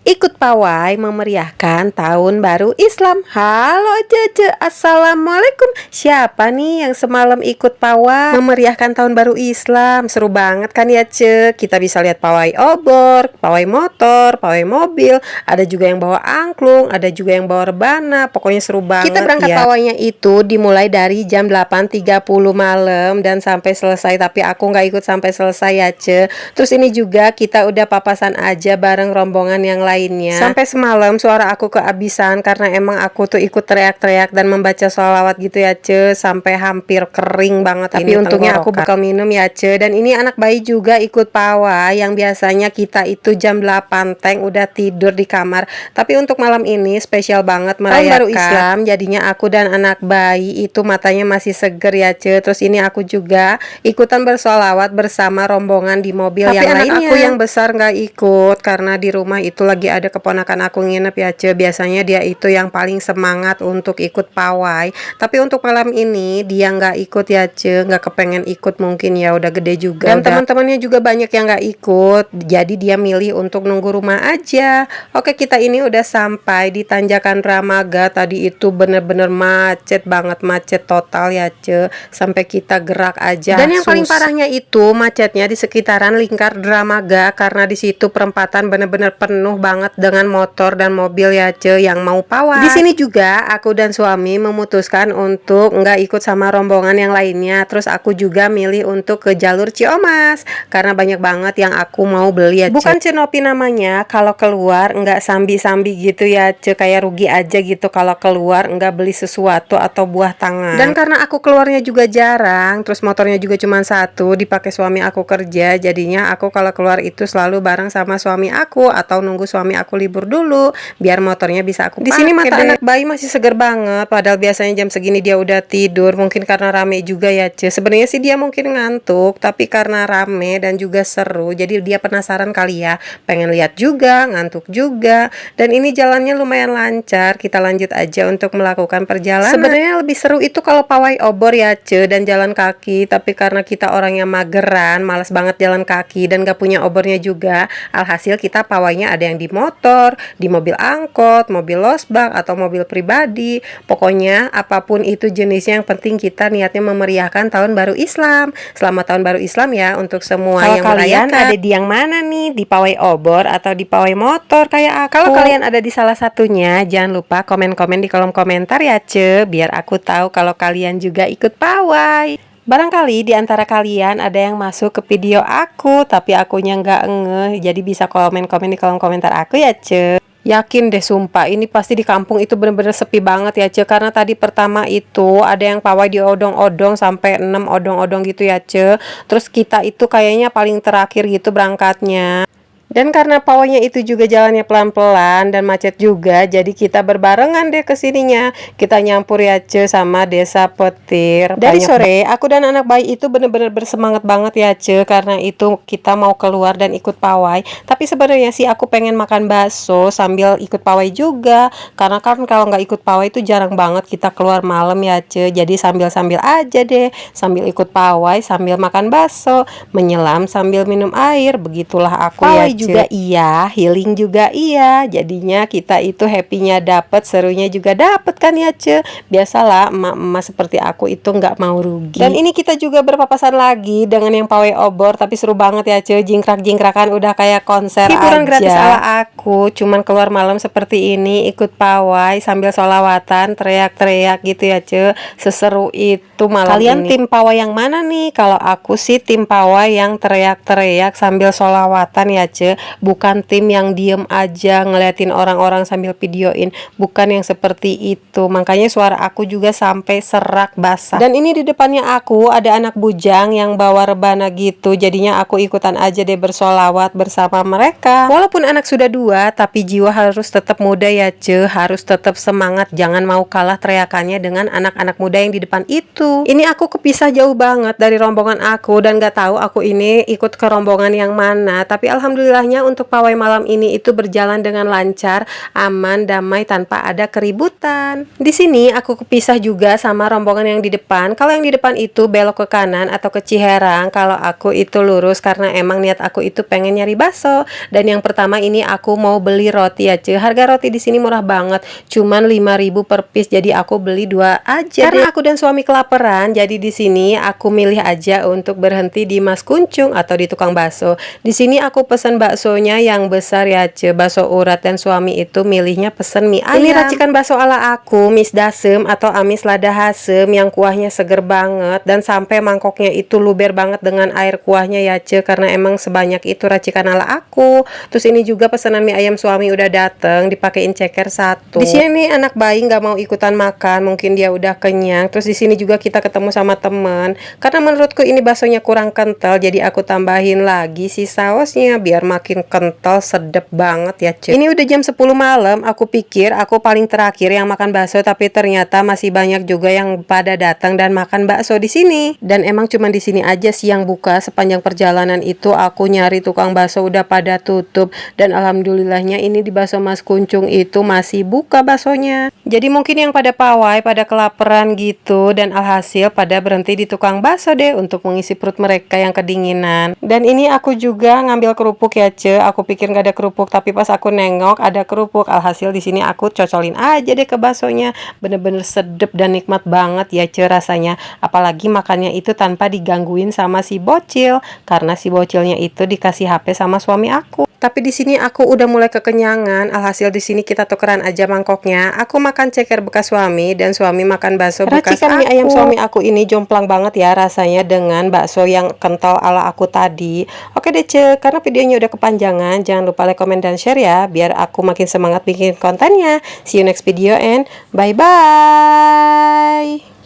Ikut pawai memeriahkan tahun baru Islam. Halo Cece, assalamualaikum. Siapa nih yang semalam ikut pawai memeriahkan tahun baru Islam? Seru banget kan ya Ce? Kita bisa lihat pawai obor, pawai motor, pawai mobil. Ada juga yang bawa angklung, ada juga yang bawa rebana. Pokoknya seru banget. Kita berangkat pawainya itu dimulai dari jam 8.30 malam dan sampai selesai. Tapi aku nggak ikut sampai selesai ya Ce. Terus ini juga kita udah papasan aja bareng rombongan yang lainnya. Sampai semalam suara aku kehabisan karena emang aku tuh ikut teriak-teriak dan membaca sholawat gitu ya Ce, sampai hampir kering banget. Tapi untungnya aku bakal minum ya Ce. Dan ini anak bayi juga ikut pawai yang biasanya kita itu jam 8 teng udah tidur di kamar. Tapi untuk malam ini spesial banget merayakan tahun baru Islam. Jadinya aku dan anak bayi itu matanya masih seger ya Ce. Terus ini aku juga ikutan bersholawat bersama rombongan di mobil. Tapi yang lainnya aku yang besar nggak ikut karena di rumah itu lagi ada keponakan aku nginep ya Ce. Biasanya dia itu yang paling semangat untuk ikut pawai. Tapi untuk malam ini dia nggak ikut ya Ce, nggak kepengen ikut, mungkin ya udah gede juga. Dan teman-temannya juga banyak yang nggak ikut. Jadi dia milih untuk nunggu rumah aja. Oke, kita ini udah sampai di Tanjakan Dramaga. Tadi itu bener-bener macet banget, macet total ya Ce. Sampai kita gerak aja. Dan yang paling parahnya itu macetnya di sekitaran lingkar Dramaga karena di situ perempatan bener-bener penuh banget dengan motor dan mobil ya Ce yang mau pawai. Di sini juga aku dan suami memutuskan untuk nggak ikut sama rombongan yang lainnya. Terus aku juga milih untuk ke jalur Ciomas karena banyak banget yang aku mau beli ya Ce. Bukan Cenopi namanya, kalau keluar nggak sambi-sambi gitu ya Ce, kayak rugi aja gitu kalau keluar nggak beli sesuatu atau buah tangan. Dan karena aku keluarnya juga jarang, terus motornya juga cuma satu, dipakai suami aku kerja, jadinya aku kalau keluar itu selalu bareng sama suami aku atau nunggu suami aku libur dulu biar motornya bisa aku pakai. Di sini mata anak bayi masih seger banget, padahal biasanya jam segini dia udah tidur. Mungkin karena rame juga ya Ce. Sebenarnya sih dia mungkin ngantuk, tapi karena rame dan juga seru, jadi dia penasaran kali ya, pengen lihat juga, ngantuk juga. Dan ini jalannya lumayan lancar, kita lanjut aja untuk melakukan perjalanan. Sebenarnya lebih seru itu kalau pawai obor ya Ce dan jalan kaki, tapi karena kita orangnya mageran, malas banget jalan kaki dan gak punya obornya juga, alhasil kita pawainya ada yang di motor, di mobil angkot, mobil losbak, atau mobil pribadi. Pokoknya apapun itu jenisnya, yang penting kita niatnya memeriahkan tahun baru Islam. Selamat tahun baru Islam ya untuk semua yang merayakan. Kalian ada di yang mana nih? Di pawai obor atau di pawai motor kayak aku? Kalau kalian ada di salah satunya, jangan lupa komen-komen di kolom komentar ya Ce, biar aku tahu kalau kalian juga ikut pawai. Barangkali di antara kalian ada yang masuk ke video aku, tapi akunya nggak ngeh, jadi bisa komen-komen di kolom komentar aku ya Ce. Yakin deh sumpah, ini pasti di kampung itu bener-bener sepi banget ya Ce. Karena tadi pertama itu ada yang pawai di odong-odong sampai 6 odong-odong gitu ya Ce. Terus kita itu kayaknya paling terakhir gitu berangkatnya. Dan karena pawainya itu juga jalannya pelan-pelan dan macet juga, jadi kita berbarengan deh kesininya. Kita nyampur ya Ce sama Desa Petir. Dari sore aku dan anak bayi itu bener-bener bersemangat banget ya Ce, karena itu kita mau keluar dan ikut pawai. Tapi sebenarnya sih aku pengen makan bakso sambil ikut pawai juga, karena kan kalau nggak ikut pawai itu jarang banget kita keluar malam ya Ce. Jadi sambil-sambil aja deh, sambil ikut pawai sambil makan bakso, menyelam sambil minum air. Begitulah aku pawai ya juga iya, healing juga iya. Jadinya kita itu happy-nya dapet, serunya juga dapet kan ya Ce. Biasalah emak-emak seperti aku itu nggak mau rugi. Dan ini kita juga berpapasan lagi dengan yang pawai obor, tapi seru banget ya Ce. Jingkrak-jingkrakan udah kayak konser hiburan aja. Gratis ala aku, cuman keluar malam seperti ini ikut pawai sambil sholawatan, teriak-teriak gitu ya Ce. Seseru itu malam kalian ini. Tim pawai yang mana nih? Kalau aku sih tim pawai yang teriak-teriak sambil sholawatan ya Ce. Bukan tim yang diem aja ngeliatin orang-orang sambil videoin, bukan yang seperti itu. Makanya suara aku juga sampai serak basah. Dan ini di depannya aku ada anak bujang yang bawa rebana gitu, jadinya aku ikutan aja deh bersolawat bersama mereka. Walaupun anak sudah 2, tapi jiwa harus tetap muda ya Ce, harus tetap semangat, jangan mau kalah teriakannya dengan anak-anak muda yang di depan itu. Ini aku kepisah jauh banget dari rombongan aku dan gak tahu aku ini ikut ke rombongan yang mana, tapi alhamdulillah Alhamdulillahnya untuk pawai malam ini itu berjalan dengan lancar, aman, damai, tanpa ada keributan. Di sini aku kepisah juga sama rombongan yang di depan. Kalau yang di depan itu belok ke kanan atau ke Ciherang, kalau aku itu lurus karena emang niat aku itu pengen nyari bakso. Dan yang pertama ini aku mau beli roti ya, harga roti di sini murah banget, cuman 5.000 per piece. Jadi aku beli 2 aja karena aku dan suami kelaparan. Jadi di sini aku milih aja untuk berhenti di Mas Kuncung atau di tukang bakso. Di sini aku pesen baksonya yang besar ya, bakso urat, dan suami itu milihnya pesen mie ayam. Ini racikan bakso ala aku, Miss Dasem atau Amis Lada Hasem, yang kuahnya seger banget dan sampai mangkoknya itu luber banget dengan air kuahnya ya, karena emang sebanyak itu racikan ala aku. Terus ini juga pesanan mie ayam suami udah dateng, dipakein ceker 1. Di sini anak bayi nggak mau ikutan makan, mungkin dia udah kenyang. Terus di sini juga kita ketemu sama teman. Karena menurutku ini baksonya kurang kental, jadi aku tambahin lagi si sausnya biar makin kental, sedep banget ya, Ini udah jam 10 malam, aku pikir aku paling terakhir yang makan bakso, tapi ternyata masih banyak juga yang pada datang dan makan bakso di sini. Dan emang cuma di sini aja sih yang buka. Sepanjang perjalanan itu aku nyari tukang bakso udah pada tutup, dan alhamdulillahnya ini di Bakso Mas Kuncung itu masih buka baksonya. Jadi mungkin yang pada pawai pada kelaparan gitu, dan alhasil pada berhenti di tukang bakso deh untuk mengisi perut mereka yang kedinginan. Dan ini aku juga ngambil kerupuk ya, aku pikir nggak ada kerupuk, tapi pas aku nengok ada kerupuk. Alhasil di sini aku cocolin aja deh ke baksonya. Bener-bener sedep dan nikmat banget ya, rasanya. Apalagi makannya itu tanpa digangguin sama si bocil, karena si bocilnya itu dikasih HP sama suami aku. Tapi di sini aku udah mulai kekenyangan. Alhasil di sini kita tukeran aja mangkoknya. Aku makan ceker bekas suami dan suami makan bakso bekas racikan mie ayam suami aku ini jomplang banget ya rasanya dengan bakso yang kental ala aku tadi. Oke deh, karena videonya udah kepanjangan, jangan lupa like, comment, dan share ya, biar aku makin semangat bikin kontennya. See you next video and bye bye.